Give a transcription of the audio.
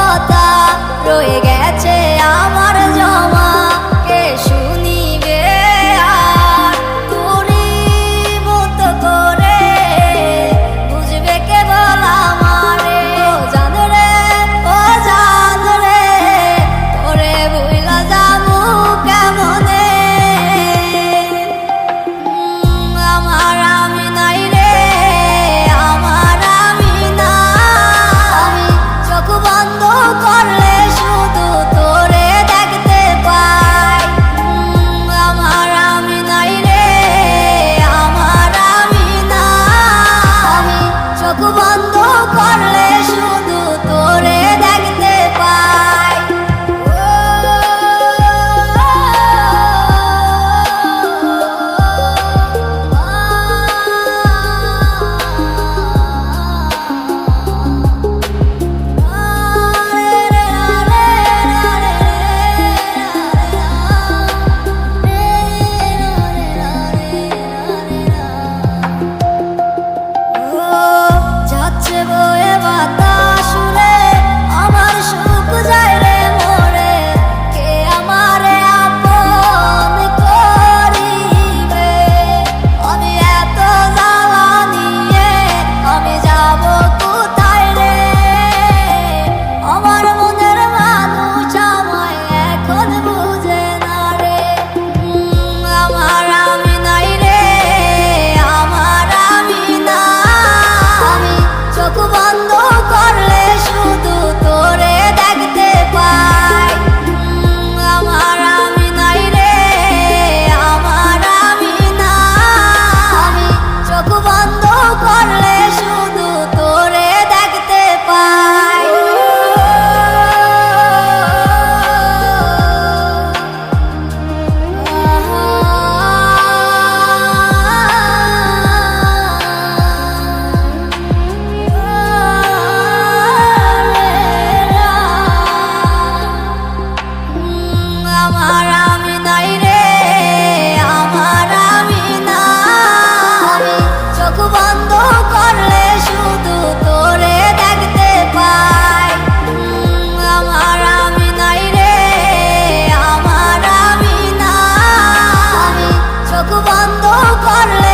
কথা রয়ে গেছে আমার জমা, কে শুনিবে আর তোরই মতো করে, বুঝবে কেবল আমারে। ও জান রে, ও জান রে, তোরে ভুইলা যামু কেমনে। আমার আমি নাই রে, আমার আমি না, আমি চোখ বন্ধ করলে শুধু তোরে দেখতে পাই। আমার আমি নাই রে, আমার আমি না, আমি চোখ বন্ধ করলে শুধু তোরে দেখতে পাই। যাচ্ছে বয়ে বাতাস উড়ে, আমার সুখ যায় রে মরে, কে আমারে আপন করিবে। আমি এত জ্বালা নিয়ে আমি যাব কোথায় রে, আমার মনের মানুষ আমায় এখন বুঝে না রে। আমার আমি নাই রে, আমার আমি না, আমি চোখ বন্ধ করলে শুধু তোরে দেখতে পাই। আমার আমি নাই রে, আমার আমি না, আমি চোখ বন্ধ করলে শুধু তোরে দেখতে পাই। আমার আমি নাই রে, আমার আমি না, আমি চোখ বন্ধ করলে শুধু তোরে দেখতে পাই। আমার আমি নাই রে, আমার আমি না, আমি চোখ বন্ধ করলে